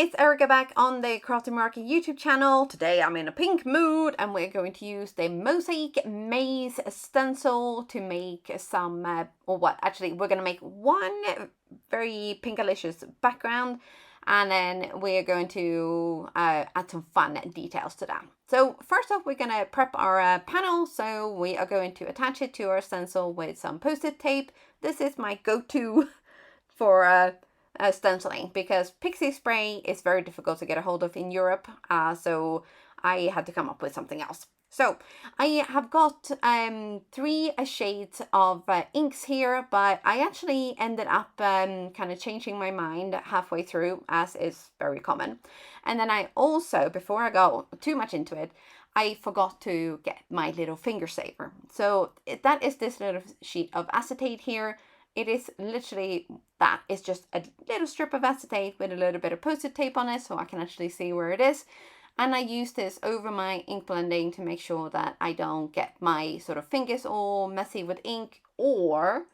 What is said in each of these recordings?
it's Erica back on the Crafty Meraki YouTube channel. Today I'm in a pink mood and we're going to use the Mosaic Maze Stencil to make some, we're going to make one very pinkalicious background, and then we're going to add some fun details to that. So first off, we're going to prep our panel. So we are going to attach it to our stencil with some post-it tape. This is my go-to for stenciling, because pixie spray is very difficult to get a hold of in Europe, so I had to come up with something else. So I have got 3 shades of inks here, but I actually ended up kind of changing my mind halfway through, as is very common. And then I also, before I go too much into it, I forgot to get my little finger saver. So that is this little sheet of acetate here. It is literally that. It's just a little strip of acetate with a little bit of post-it tape on it, so I can actually see where it is. And I use this over my ink blending to make sure that I don't get my sort of fingers all messy with ink, or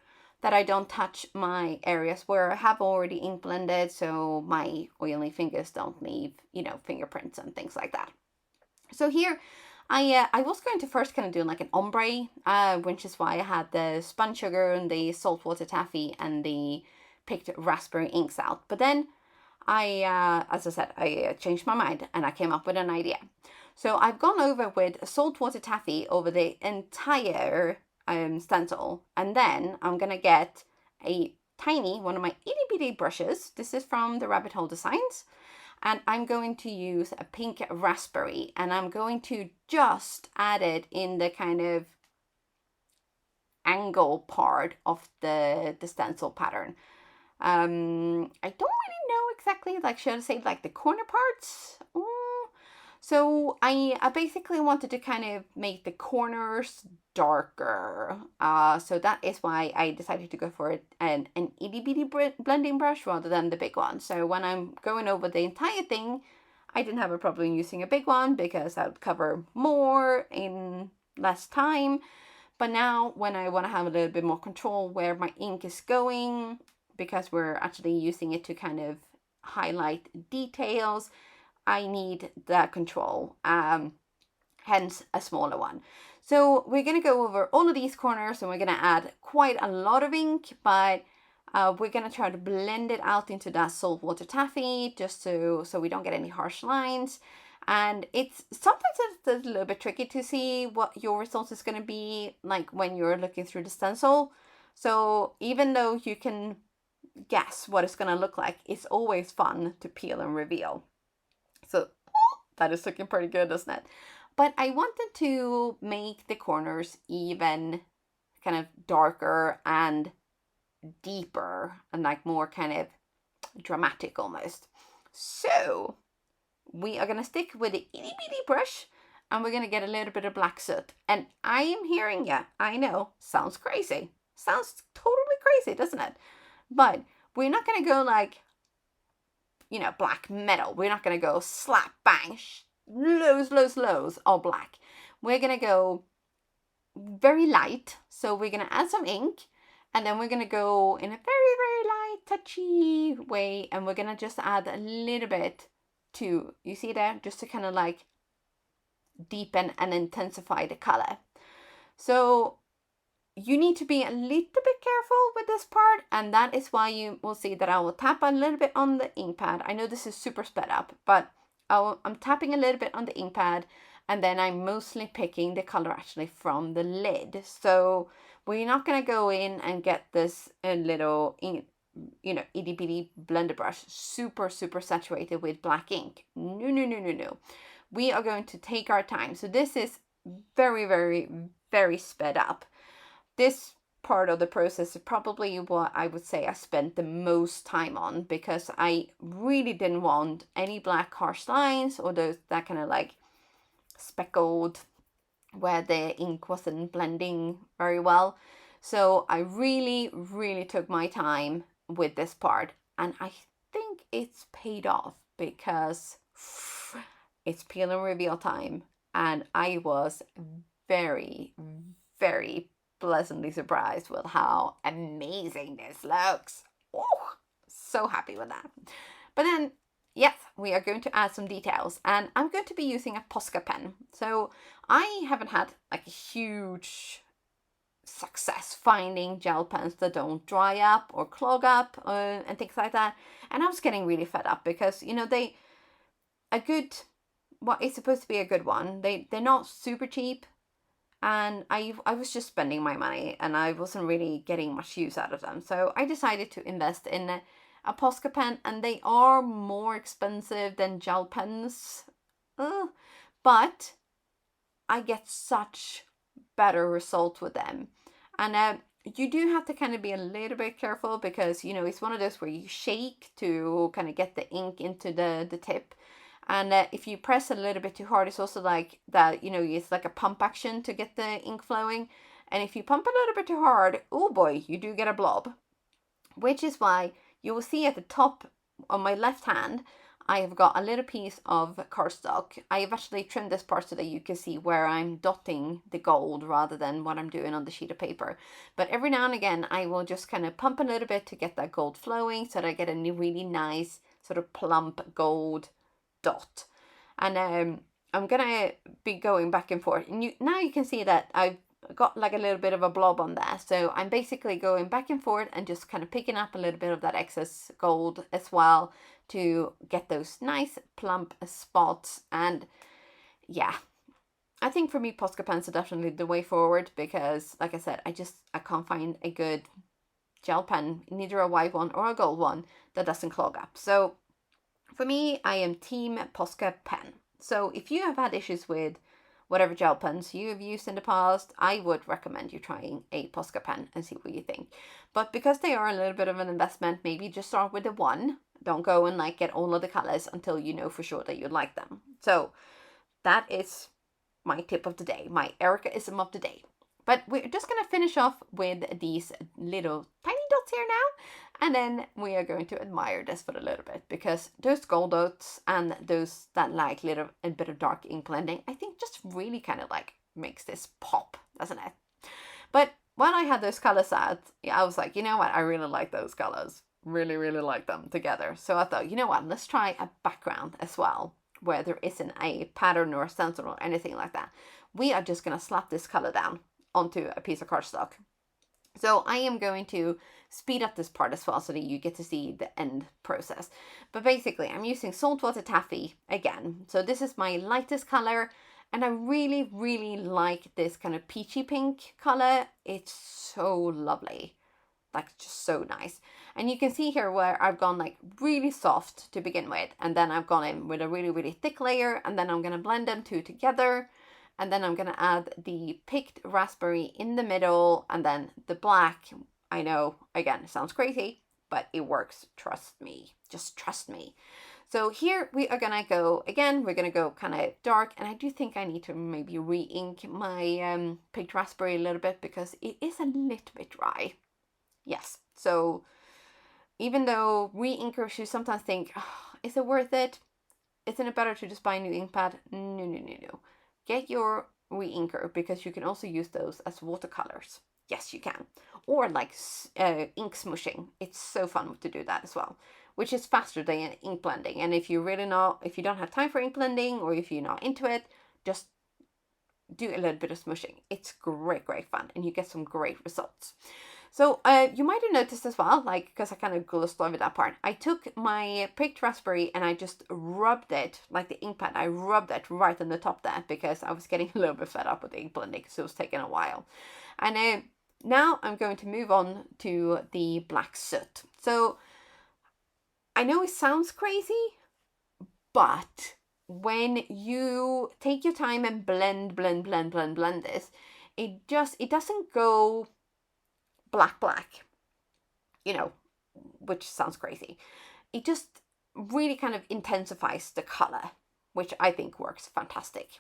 that I don't touch my areas where I have already ink blended, so my oily fingers don't leave, fingerprints and things like that. So here, I was going to first kind of do like an ombre, which is why I had the spun sugar and the saltwater taffy and the picked raspberry inks out. But then as I said, I changed my mind and I came up with an idea. So I've gone over with saltwater taffy over the entire stencil, and then I'm gonna get a tiny one of my itty bitty brushes. This is from the Rabbit Hole Designs. And I'm going to use a pink raspberry, and I'm going to just add it in the kind of angle part of the stencil pattern. I don't really know exactly, should I say the corner parts? So I basically wanted to kind of make the corners darker. So that is why I decided to go for an itty bitty blending brush rather than the big one. So when I'm going over the entire thing, I didn't have a problem using a big one because that would cover more in less time. But now when I want to have a little bit more control where my ink is going, because we're actually using it to kind of highlight details, I need that control, hence a smaller one. So we're going to go over all of these corners, and we're going to add quite a lot of ink, but we're going to try to blend it out into that saltwater taffy, just so we don't get any harsh lines. And sometimes it's a little bit tricky to see what your result is going to be like when you're looking through the stencil. So even though you can guess what it's going to look like, it's always fun to peel and reveal. So that is looking pretty good, isn't it? But I wanted to make the corners even kind of darker and deeper and more kind of dramatic almost. So we are going to stick with the itty bitty brush, and we're going to get a little bit of black soot. And I am hearing you. I know, sounds crazy. Sounds totally crazy, doesn't it? But we're not going to go black metal. We're not going to go slap, bang, lows, all black. We're going to go very light. So we're going to add some ink, and then we're going to go in a very, very light, touchy way, and we're going to just add a little bit to, you see there, just to kind of deepen and intensify the color. So you need to be a little bit careful with this part, and that is why you will see that I will tap a little bit on the ink pad. I know this is super sped up, but I'm tapping a little bit on the ink pad, and then I'm mostly picking the color actually from the lid. So we're not going to go in and get this little itty bitty blender brush super saturated with black ink. No. We are going to take our time. So this is very, very, very sped up. This part of the process is probably what I would say I spent the most time on, because I really didn't want any black harsh lines or that kind of speckled where the ink wasn't blending very well. So I really, really took my time with this part, and I think it's paid off because it's peel and reveal time, and I was very, very pleasantly surprised with how amazing this looks. Oh, so happy with that. But then yes, we are going to add some details, and I'm going to be using a Posca pen. So I haven't had like a huge success finding gel pens that don't dry up or clog up and things like that. And I was getting really fed up because, you know, what is supposed to be a good one, they're not super cheap. And I was just spending my money and I wasn't really getting much use out of them. So I decided to invest in a Posca pen, and they are more expensive than gel pens. But I get such better results with them. And you do have to kind of be a little bit careful because, you know, it's one of those where you shake to kind of get the ink into the tip. And if you press a little bit too hard, it's also like that, you know, it's like a pump action to get the ink flowing. And if you pump a little bit too hard, oh boy, you do get a blob. Which is why you will see at the top on my left hand, I have got a little piece of cardstock. I have actually trimmed this part so that you can see where I'm dotting the gold rather than what I'm doing on the sheet of paper. But every now and again, I will just kind of pump a little bit to get that gold flowing so that I get a really nice sort of plump gold dot. And I'm gonna be going back and forth. And now you can see that I've got like a little bit of a blob on there. So I'm basically going back and forth and just kind of picking up a little bit of that excess gold as well to get those nice plump spots. And yeah, I think for me, Posca pens are definitely the way forward because, like I said, I can't find a good gel pen, neither a white one or a gold one, that doesn't clog up. So for me, I am team Posca pen. So if you have had issues with whatever gel pens you have used in the past, I would recommend you trying a Posca pen and see what you think. But because they are a little bit of an investment, maybe just start with the one. Don't go and like get all of the colors until you know for sure that you like them. So that is my tip of the day, my Erica-ism of the day. But we're just going to finish off with these little tiny dots here now. And then we are going to admire this for a little bit because those gold dots and that like little a bit of dark ink blending, I think just really kind of like makes this pop, doesn't it? But when I had those colors out, I was like, you know what? I really like those colors. Really, really like them together. So I thought, you know what? Let's try a background as well where there isn't a pattern or a stencil or anything like that. We are just going to slap this color down onto a piece of cardstock. So I am going to speed up this part as well so that you get to see the end process. But basically, I'm using Saltwater Taffy again. So this is my lightest color, and I really, really like this kind of peachy pink color. It's so lovely. Like, just so nice. And you can see here where I've gone like really soft to begin with, and then I've gone in with a really, really thick layer, and then I'm going to blend them two together. And then I'm going to add the picked raspberry in the middle, and then the black. I know, again, it sounds crazy, but it works. Trust me. Just trust me. So here we are going to go, again, we're going to go kind of dark. And I do think I need to maybe re-ink my picked raspberry a little bit because it is a little bit dry. Yes. So even though re-inkers, you sometimes think, oh, is it worth it? Isn't it better to just buy a new ink pad? No. Get your re-inker because you can also use those as watercolors. Yes, you can. Or like ink smooshing. It's so fun to do that as well, which is faster than ink blending. And if you don't have time for ink blending or if you're not into it, just do a little bit of smooshing. It's great fun and you get some great results. So you might have noticed as well, like, because I kind of glossed over that part, I took my picked raspberry and I just rubbed it, like the ink pad, I rubbed it right on the top there because I was getting a little bit fed up with the ink blending because it was taking a while. And now I'm going to move on to the black soot. So I know it sounds crazy, but when you take your time and blend this, it doesn't go black, you know, which sounds crazy. It just really kind of intensifies the color, which I think works fantastic.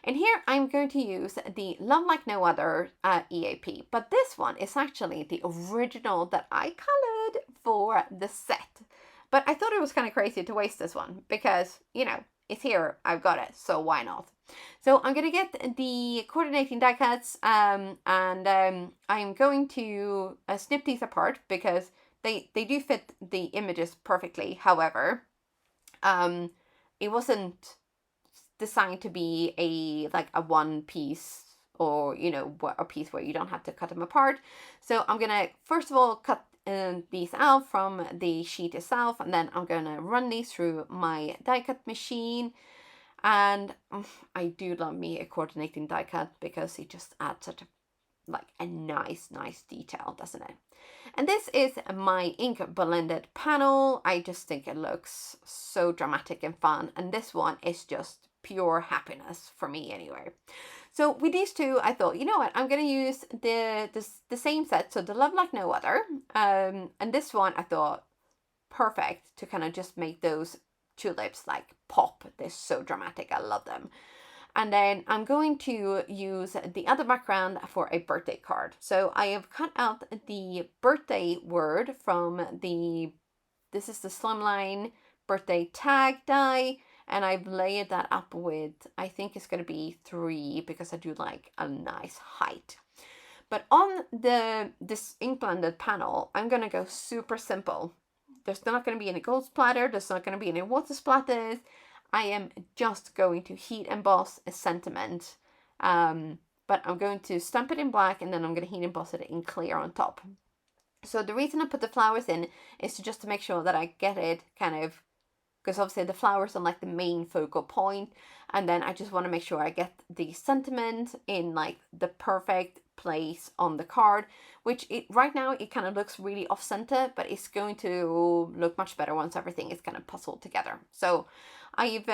And here I'm going to use the Love Like No Other EAP, but this one is actually the original that I colored for the set. But I thought it was kind of crazy to waste this one because, you know, it's here, I've got it, so why not? So I'm going to get the coordinating die cuts and I'm going to snip these apart because they do fit the images perfectly. However, It wasn't designed to be a one piece, or a piece where you don't have to cut them apart. So I'm gonna first of all cut these out from the sheet itself, and then I'm gonna run these through my die cut machine. And I do love me a coordinating die cut, because it just adds such a nice detail, doesn't it? And this is my ink blended panel. I just think it looks so dramatic and fun, and this one is just pure happiness for me anyway. So with these two, I thought, you know what, I'm gonna use the same set, so the Love Like No Other, and this one I thought perfect to kind of just make those tulips like pop. They're so dramatic, I love them. And then I'm going to use the other background for a birthday card. So I have cut out the birthday word from this is the Slimline birthday tag die, and I've layered that up with, I think it's going to be 3, because I do like a nice height. But on this ink blended panel, I'm going to go super simple. There's not going to be any gold splatter. There's not going to be any water splatters. I am just going to heat emboss a sentiment. But I'm going to stamp it in black, and then I'm going to heat emboss it in clear on top. So the reason I put the flowers in is just to make sure that I get it kind of, because obviously the flowers are like the main focal point, and then I just want to make sure I get the sentiment in like the perfect place on the card, which right now it kind of looks really off center, but it's going to look much better once everything is kind of puzzled together. So I've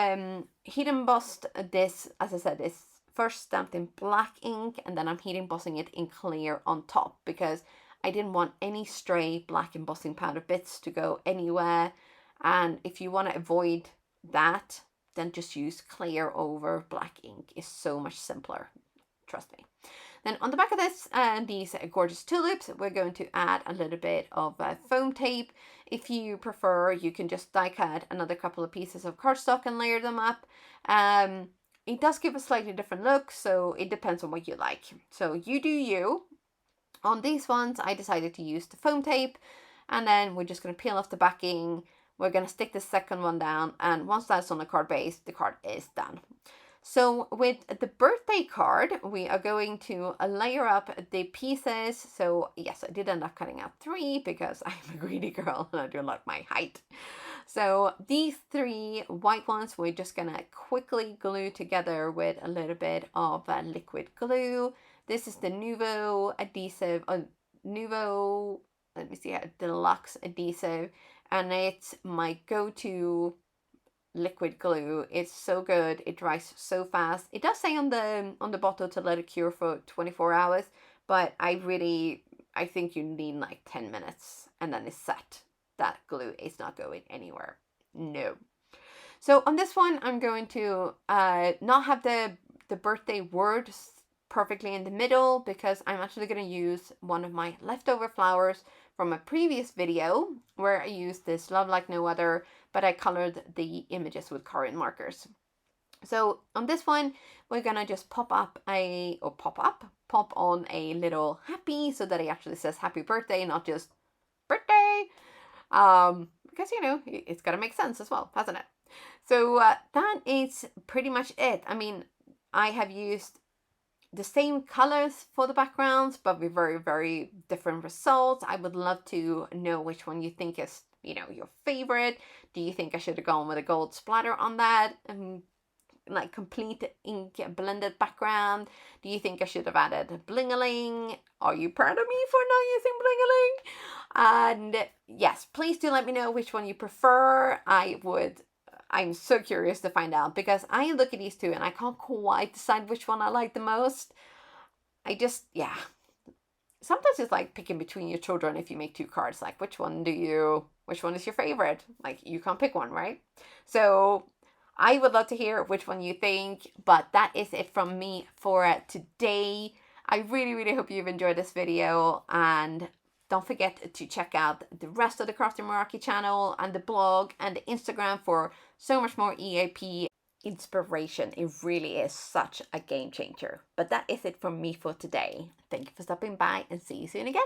heat embossed this, as I said, it's first stamped in black ink, and then I'm heat embossing it in clear on top, because I didn't want any stray black embossing powder bits to go anywhere. And if you want to avoid that, then just use clear over black ink. It's so much simpler, trust me. Then on the back of this, these gorgeous tulips, we're going to add a little bit of foam tape. If you prefer, you can just die cut another couple of pieces of cardstock and layer them up. It does give a slightly different look, so it depends on what you like. So you do you. On these ones, I decided to use the foam tape, and then we're just going to peel off the backing. We're going to stick the second one down, and once that's on the card base, the card is done. So with the birthday card, we are going to layer up the pieces. So yes, I did end up cutting out 3 because I'm a greedy girl and I do like my height. So these 3 white ones, we're just going to quickly glue together with a little bit of liquid glue. This is the Nuvo adhesive, Nuvo, let me see, deluxe adhesive, and it's my go-to liquid glue. It's so good. It dries so fast. It does say on the bottle to let it cure for 24 hours, but I think you need like 10 minutes and then it's set. That glue is not going anywhere. No. So on this one, I'm going to not have the birthday word perfectly in the middle, because I'm actually going to use one of my leftover flowers from a previous video where I used this Love Like No Other, but I colored the images with Karin markers. So on this one, we're gonna just pop on a little happy, so that it actually says happy birthday, not just birthday. Because it's gotta make sense as well, hasn't it? So that is pretty much it. I mean, I have used the same colors for the backgrounds, but with very, very different results. I would love to know which one you think is, your favorite. Do you think I should have gone with a gold splatter on that? Like complete ink blended background? Do you think I should have added bling-a-ling? Are you proud of me for not using bling-a-ling? And yes, please do let me know which one you prefer. I'm so curious to find out, because I look at these two and I can't quite decide which one I like the most. Sometimes it's like picking between your children. If you make 2 cards, like which one is your favorite? Like you can't pick one, right? So I would love to hear which one you think, but that is it from me for today. I really, really hope you've enjoyed this video, and don't forget to check out the rest of the Crafty Meraki channel and the blog and the Instagram for so much more EAP inspiration. It really is such a game changer. But that is it from me for today. Thank you for stopping by, and see you soon again.